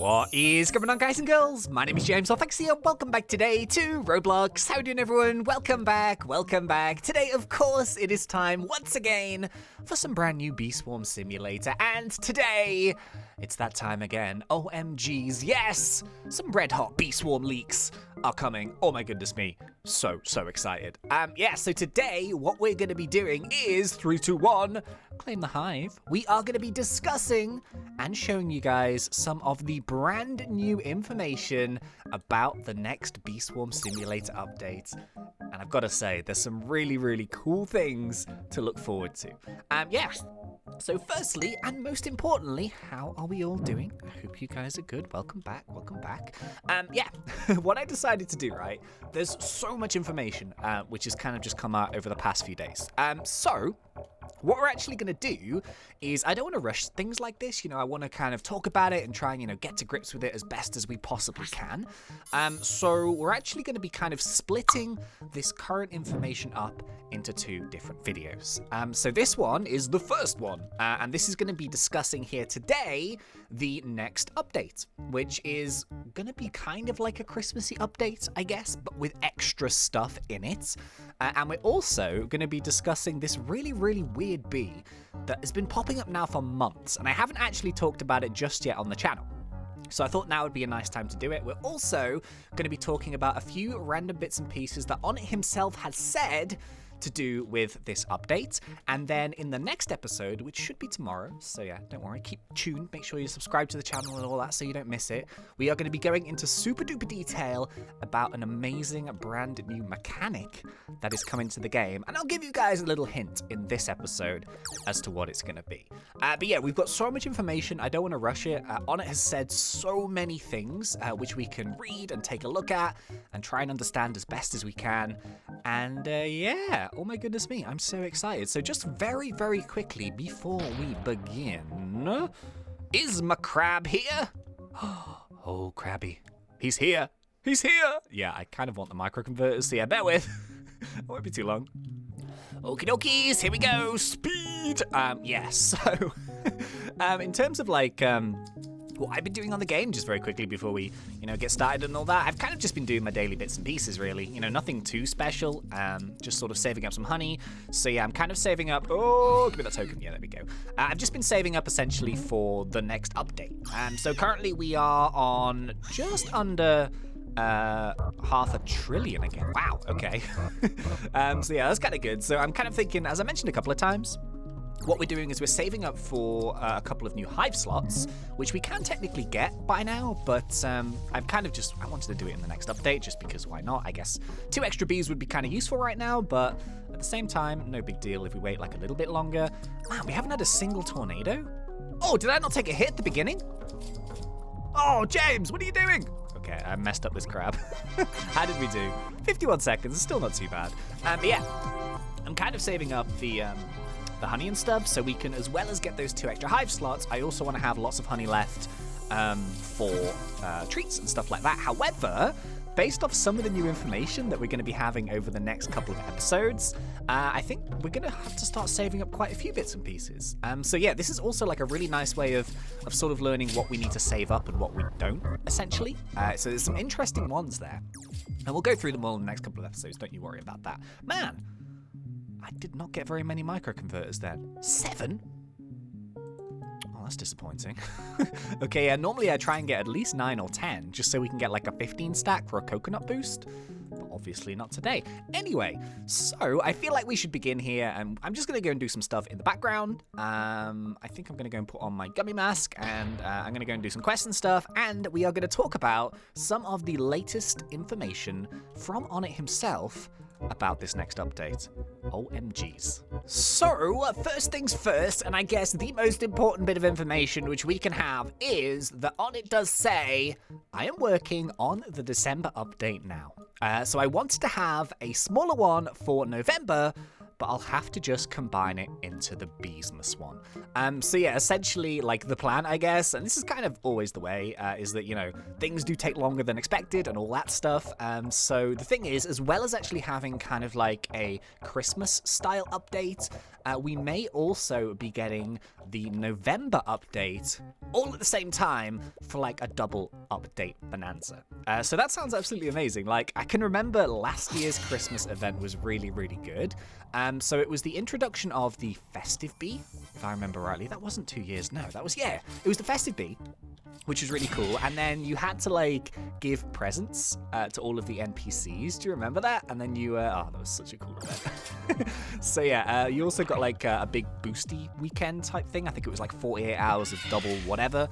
What is going on, guys and girls? My name is James, or ThnxCya. Welcome back today to Roblox. How you doing, everyone? Welcome back, welcome back. Today, of course, it is time once again for some brand new Bee Swarm Simulator. And today, it's that time again. OMGs, yes! Some red hot Bee Swarm leaks are coming. Oh my goodness me. So excited. So today, what we're going to be doing is 3, 2, 1, claim the hive. We are going to be discussing and showing you guys some of the brand new information about the next Bee Swarm Simulator update. And I've got to say, there's some really cool things to look forward to. So firstly, and most importantly, how are we all doing? I hope you guys are good. Welcome back, welcome back. What I decided to do, right, there's so much information, which has kind of just come out over the past few days. So what we're actually going to do is, I don't want to rush things like this. I want to kind of talk about it and try and, get to grips with it as best as we possibly can. So we're actually going to be kind of splitting this current information up into 2 different videos. So this one is the first one, and this is going to be discussing here today the next update, which is going to be kind of like a Christmassy update, I guess, but with extra stuff in it. And we're also going to be discussing this really weird bee that has been popping up now for months, and I haven't actually talked about it just yet on the channel. So I thought now would be a nice time to do it. We're also going to be talking about a few random bits and pieces that Onnit himself has said to do with this update. And then in the next episode, which should be tomorrow, so yeah, don't worry, keep tuned, make sure you subscribe to the channel and all that so you don't miss it. We are going to be going into super duper detail about an amazing brand new mechanic that is coming to the game, and I'll give you guys a little hint in this episode as to what it's going to be. But yeah, we've got so much information, I don't want to rush it. Onnit has said so many things which we can read and take a look at and try and understand as best as we can. And yeah, oh my goodness me, I'm so excited. So just very quickly before we begin, is my crab here? Oh, Crabby, he's here. He's here. Yeah, I kind of want the microconverters, so yeah, bear with. It won't be too long. Okie dokies, here we go. Speed. So in terms of like what I've been doing on the game, just very quickly before we, get started and all that, I've kind of just been doing my daily bits and pieces, really. Nothing too special, just sort of saving up some honey. So yeah, I'm kind of saving up. Oh, give me that token. Yeah, there we go. I've just been saving up essentially for the next update. So currently we are on just under half a trillion again. Wow, okay. So yeah, that's kind of good. So I'm kind of thinking, as I mentioned a couple of times, what we're doing is we're saving up for a couple of new hive slots, which we can technically get by now, but I'm kind of I wanted to do it in the next update just because why not? I guess 2 extra bees would be kind of useful right now, but at the same time, no big deal if we wait like a little bit longer. Man, we haven't had a single tornado? Oh, did I not take a hit at the beginning? Oh, James, what are you doing? Okay, I messed up this crab. How did we do? 51 seconds, still not too bad. But yeah, I'm kind of saving up the honey and stuff, so we can, as well as get those 2 extra hive slots, I also want to have lots of honey left for treats and stuff like that. However, based off some of the new information that we're going to be having over the next couple of episodes, I think we're going to have to start saving up quite a few bits and pieces. So yeah, this is also like a really nice way of sort of learning what we need to save up and what we don't, essentially. So there's some interesting ones there, and we'll go through them all in the next couple of episodes, don't you worry about that. Man, I did not get very many microconverters then. 7? Oh, that's disappointing. Okay, yeah, normally I try and get at least 9 or 10, just so we can get like a 15 stack for a coconut boost. But obviously not today. Anyway, so I feel like we should begin here, and I'm just going to go and do some stuff in the background. I think I'm going to go and put on my gummy mask, and I'm going to go and do some quests and stuff, and we are going to talk about some of the latest information from Onnit himself about this next update. OMGs. So, first things first, and I guess the most important bit of information which we can have is that Onnit does say, I am working on the December update now. So I wanted to have a smaller one for November, but but I'll have to just combine it into the Xmas one. So yeah, essentially, like, the plan, I guess, and this is kind of always the way, is that, you know, things do take longer than expected and all that stuff. So the thing is, as well as actually having kind of like a Christmas-style update, we may also be getting the November update all at the same time for like a double update bonanza. So that sounds absolutely amazing. Like, I can remember last year's Christmas event was really, really good. So it was the introduction of the Festive Bee, if I remember rightly. That wasn't 2 years, no, that was, yeah, it was the Festive Bee, which was really cool. And then you had to like give presents to all of the NPCs. Do you remember that? And then you, oh, that was such a cool event. So yeah, you also got like a big boosty weekend type thing. I think it was like 48 hours of double whatever,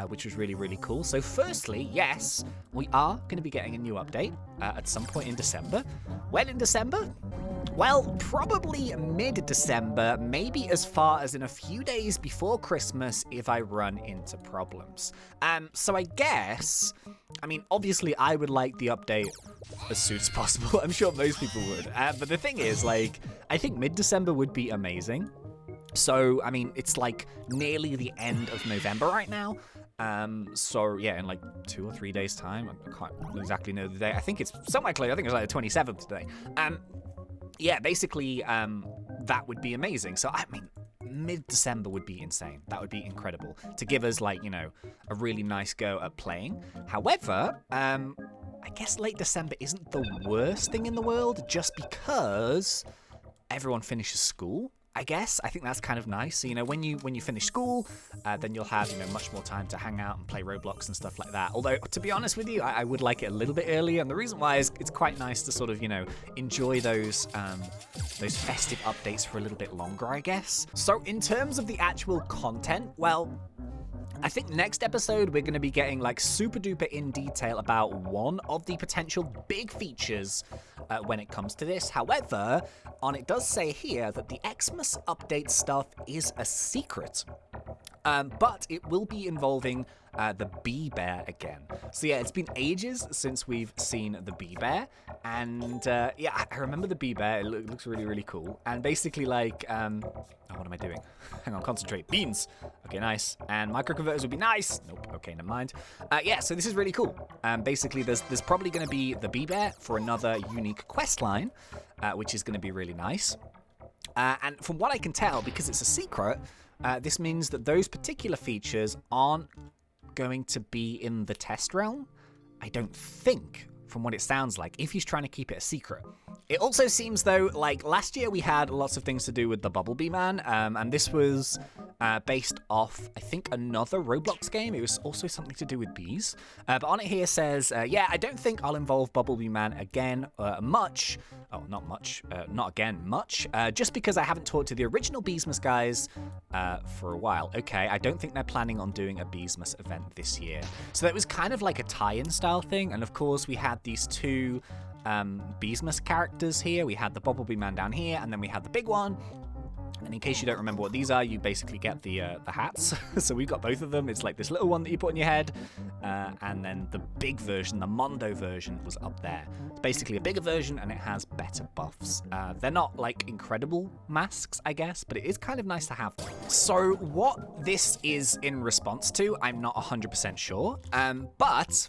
which was really, really cool. So firstly, yes, we are going to be getting a new update at some point in December. When in December? Well, probably mid-December, maybe as far as in a few days before Christmas if I run into problems. So I guess, I mean, obviously I would like the update as soon as possible. I'm sure most people would. But the thing is, like, I think mid-December would be amazing. So, I mean, it's like nearly the end of November right now. So yeah, in like 2 or 3 days' time, I can't exactly know the day. I think it's somewhere clear. I think it's like the 27th today. Yeah, basically, that would be amazing. So, I mean, mid-December would be insane. That would be incredible to give us, like, you know, a really nice go at playing. However, I guess late December isn't the worst thing in the world just because everyone finishes school. I guess. I think that's kind of nice. So, you know, when you finish school, then you'll have, you know, much more time to hang out and play Roblox and stuff like that. Although, to be honest with you, I would like it a little bit earlier. And the reason why is it's quite nice to sort of, you know, enjoy those festive updates for a little bit longer, I guess. So in terms of the actual content, well, I think next episode we're going to be getting like super duper in detail about one of the potential big features when it comes to this. However, it does say here that the Xmas update stuff is a secret. But it will be involving the bee bear again. So yeah, it's been ages since we've seen the bee bear, and yeah, I remember the bee bear. It looks really, really cool. And basically, like, oh, what am I doing? Hang on, concentrate. Beans. Okay, nice. And microconverters would be nice. Nope. Okay, never mind. Yeah, so this is really cool. Basically, there's probably going to be the bee bear for another unique quest line, which is going to be really nice. And from what I can tell, because it's a secret, this means that those particular features aren't going to be in the test realm. I don't think, from what it sounds like, if he's trying to keep it a secret. It also seems, though, like last year we had lots of things to do with the Bumblebee Man, and this was based off, I think, another Roblox game. It was also something to do with bees. But on it here says, yeah, I don't think I'll involve Bumblebee Man again much. Oh, not much. Not again much. Just because I haven't talked to the original Beesmas guys for a while. Okay, I don't think they're planning on doing a Beesmas event this year. So that was kind of like a tie-in style thing. And of course, we had these two Beesmas characters here. We had the Bumblebee Man down here, and then we had the big one. And in case you don't remember what these are, you basically get the hats. So we've got both of them. It's like this little one that you put on your head, and then the big version, the Mondo version, was up there. It's basically a bigger version, and it has better buffs. They're not like incredible masks, I guess, but it is kind of nice to have them. So what this is in response to, I'm not 100% sure, but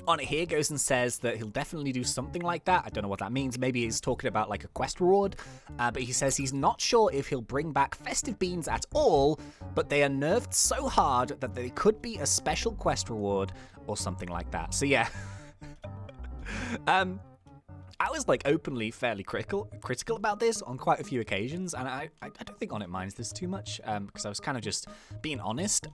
on it here goes and says that he'll definitely do something like that. I don't know what that means. Maybe he's talking about like a quest reward, but he says he's not sure if he'll bring back festive beans at all, but they are nerfed so hard that they could be a special quest reward or something like that. So yeah. I was like openly fairly critical about this on quite a few occasions, and I don't think On It minds this too much, because I was kind of just being honest.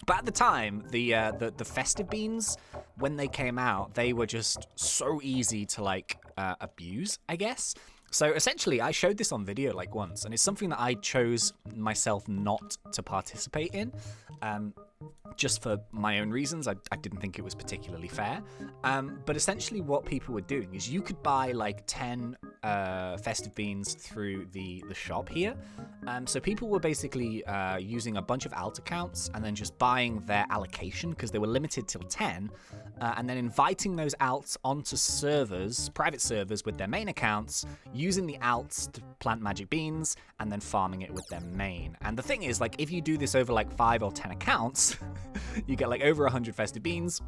But at the time, the festive beans, when they came out, they were just so easy to like abuse, I guess. So essentially, I showed this on video like once, and it's something that I chose myself not to participate in. Just for my own reasons. I didn't think it was particularly fair. But essentially what people were doing is you could buy like 10 festive beans through the shop here. So people were basically using a bunch of alt accounts and then just buying their allocation because they were limited till 10, and then inviting those alts onto servers, private servers with their main accounts, using the alts to plant magic beans and then farming it with their main. And the thing is, like, if you do this over like 5 or 10 accounts, you get like over 100 festive beans.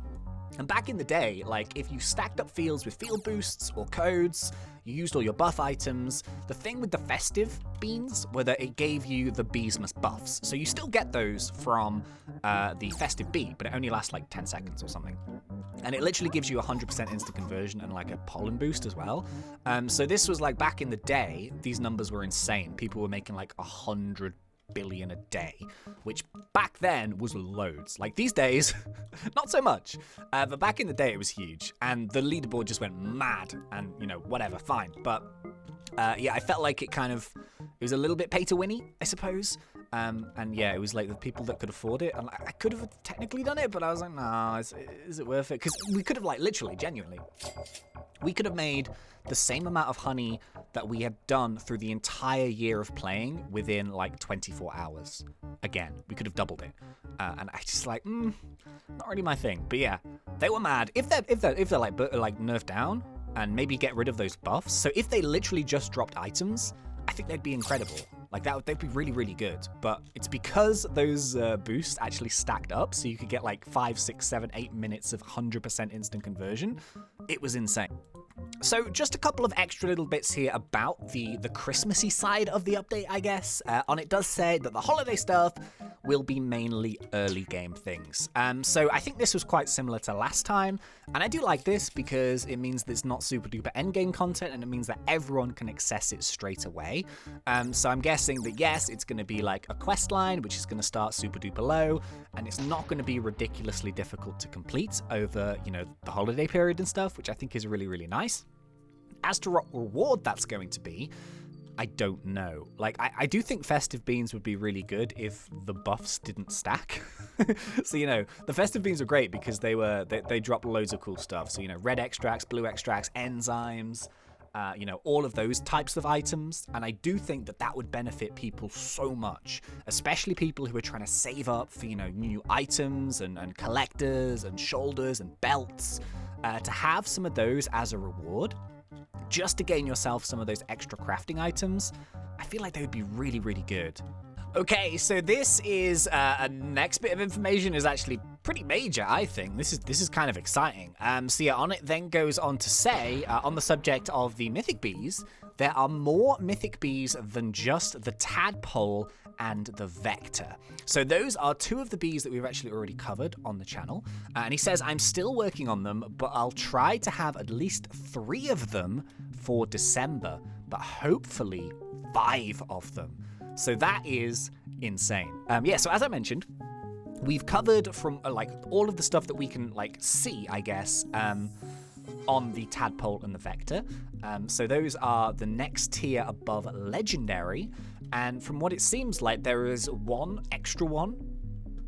And back in the day, like, if you stacked up fields with field boosts or codes, you used all your buff items, the thing with the festive beans were that it gave you the Beesmas buffs. So you still get those from the festive bee, but it only lasts like 10 seconds or something. And it literally gives you 100% instant conversion and like a pollen boost as well. So this was like back in the day, these numbers were insane. People were making like 100 billion a day, which back then was loads. Like these days, not so much. But back in the day, it was huge. And the leaderboard just went mad and, you know, whatever, fine. But yeah, I felt like it was a little bit pay to winny, I suppose. And yeah, it was like the people that could afford it. And I could have technically done it, but I was like, nah, is it worth it? Because we could have, like, literally, genuinely, we could have made the same amount of honey that we had done through the entire year of playing within like 24 hours. Again, we could have doubled it. And I just like, not really my thing. But yeah, they were mad. If they're like nerfed down and maybe get rid of those buffs. So if they literally just dropped items, I think they'd be incredible. Like they'd be really, really good. But it's because those boosts actually stacked up, so you could get like 5, 6, 7, 8 minutes of 100% instant conversion. It was insane. So just a couple of extra little bits here about the Christmassy side of the update, I guess. On it does say that the holiday stuff will be mainly early game things. So I think this was quite similar to last time, and I do like this because it means that it's not super duper endgame content, and it means that everyone can access it straight away. So I'm guessing that yes, it's going to be like a quest line, which is going to start super duper low, and it's not going to be ridiculously difficult to complete over, you know, the holiday period and stuff, which I think is really, really nice. As to what reward that's going to be, I don't know. Like, I do think festive beans would be really good if the buffs didn't stack. So, you know, the festive beans are great because they drop loads of cool stuff. So, you know, red extracts, blue extracts, enzymes, you know, all of those types of items. And I do think that that would benefit people so much, especially people who are trying to save up for, you know, new items and collectors and shoulders and belts, to have some of those as a reward. Just to gain yourself some of those extra crafting items, I feel like they would be really, really good. Okay, so this is a next bit of information is actually pretty major, I think. This is kind of exciting. So yeah, on it then goes on to say, on the subject of the Mythic Bees, there are more Mythic Bees than just the Tadpole and the Vector. So those are two of the bees that we've actually already covered on the channel. And he says, I'm still working on them, but I'll try to have at least 3 of them for December, but hopefully 5 of them. So that is insane. Yeah, so as I mentioned, we've covered from like all of the stuff that we can like see, I guess, on the Tadpole and the Vector. So those are the next tier above Legendary. And from what it seems like, there is one extra one,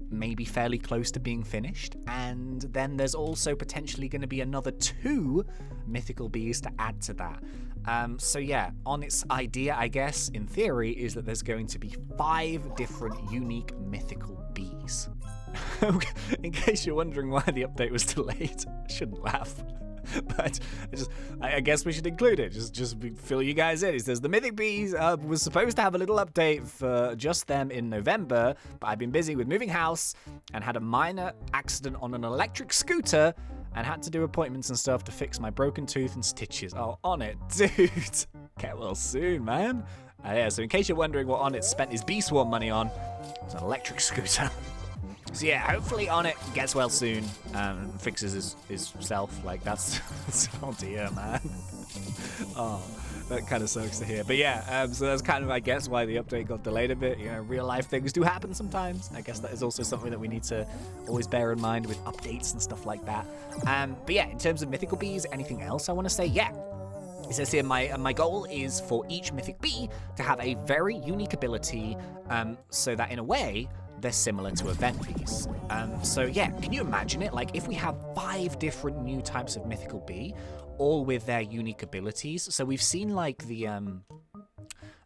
maybe fairly close to being finished. And then there's also potentially going to be another 2 Mythical Bees to add to that. So yeah, on its idea, I guess, in theory, is that there's going to be 5 different unique Mythical Bees. In case you're wondering why the update was delayed, I shouldn't laugh. But I guess we should include it. Just fill you guys in. It says the Mythic Bees was supposed to have a little update for just them in November, but I've been busy with moving house and had a minor accident on an electric scooter and had to do appointments and stuff to fix my broken tooth and stitches. Oh, on it, dude. Get well soon, man. Yeah, so in case you're wondering what Onnit spent his Bee Swarm money on, it was an electric scooter. So yeah, hopefully Onnit gets well soon and fixes his self. Like, that's oh dear, man. Oh, that kind of sucks to hear. But yeah, so that's kind of, I guess, why the update got delayed a bit. You know, real life things do happen sometimes. I guess that is also something that we need to always bear in mind with updates and stuff like that. But yeah, in terms of Mythical Bees, anything else I want to say? Yeah. It says here, my goal is for each Mythic Bee to have a very unique ability, so that in a way, they're similar to event bees. So yeah, can you imagine it? Like, if we have 5 different new types of Mythical Bee, all with their unique abilities. So we've seen like the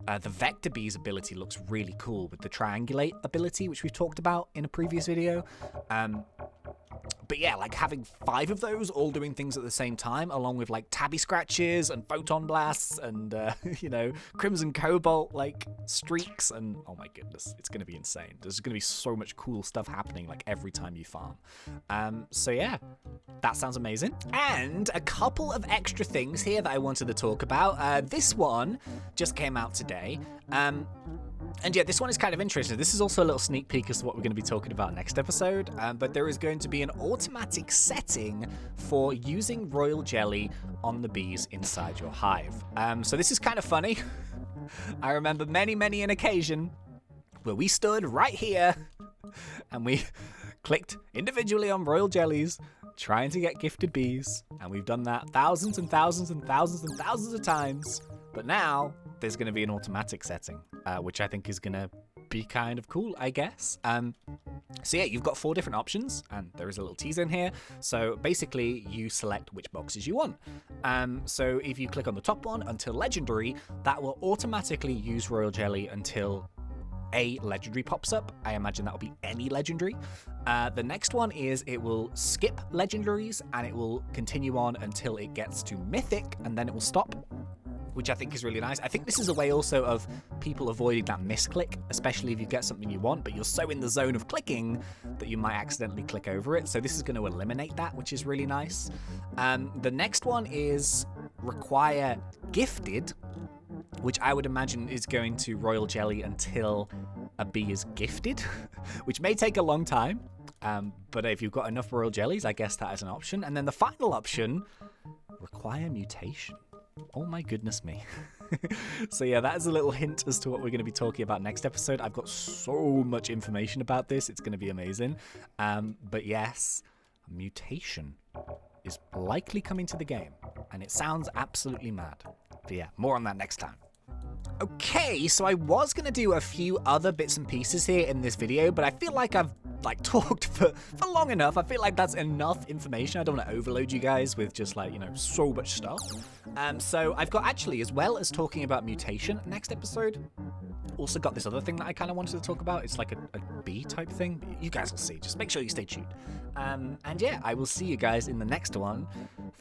Vector Bees ability looks really cool with the Triangulate ability, which we've talked about in a previous video. But yeah, like having 5 of those all doing things at the same time, along with like tabby scratches and photon blasts and, you know, crimson cobalt like streaks. And oh my goodness, it's going to be insane. There's going to be so much cool stuff happening like every time you farm. So yeah, that sounds amazing. And a couple of extra things here that I wanted to talk about. This one just came out today. And yeah, this one is kind of interesting. This is also a little sneak peek as to what we're going to be talking about next episode. But there is going to be an automatic setting for using royal jelly on the bees inside your hive. So this is kind of funny. I remember many an occasion where we stood right here and we clicked individually on royal jellies trying to get gifted bees. And we've done that thousands and thousands and thousands and thousands of times. But now there's going to be an automatic setting, which I think is going to be kind of cool, I guess. So yeah, you've got 4 different options, and there is a little teaser in here. So basically, you select which boxes you want. So if you click on the top one, until legendary, that will automatically use royal jelly until a legendary pops up. I imagine that will be any legendary. The next one is it will skip legendaries, and it will continue on until it gets to mythic, and then it will stop, which I think is really nice. I think this is a way also of people avoiding that misclick, especially if you get something you want, but you're so in the zone of clicking that you might accidentally click over it. So this is going to eliminate that, which is really nice. The next one is require gifted, which I would imagine is going to royal jelly until a bee is gifted, which may take a long time. But if you've got enough royal jellies, I guess that is an option. And then the final option, require mutation. Oh my goodness me. So yeah, that is a little hint as to what we're going to be talking about next episode. I've got so much information about this. It's going to be amazing. But yes, mutation is likely coming to the game, and it sounds absolutely mad. But yeah, more on that next time. Okay, so I was going to do a few other bits and pieces here in this video, but I feel like I've talked for long enough. I feel like that's enough information. I don't want to overload you guys with just like, you know, so much stuff. So I've got actually, as well as talking about mutation next episode, also got this other thing that I kind of wanted to talk about. It's like a bee type thing. You guys will see. Just make sure you stay tuned. And yeah, I will see you guys in the next one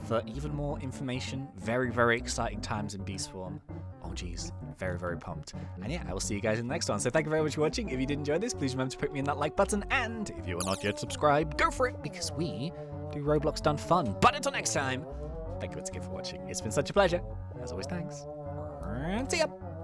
for even more information. Very exciting times in Bee Swarm. Oh geez, very pumped. And yeah, I will see you guys in the next one. So thank you very much for watching. If you did enjoy this, please remember to put me in that like button. And if you are not yet subscribed, go for it, because we do Roblox done fun. But until next time, thank you once again for watching. It's been such a pleasure. As always, thanks. And see ya.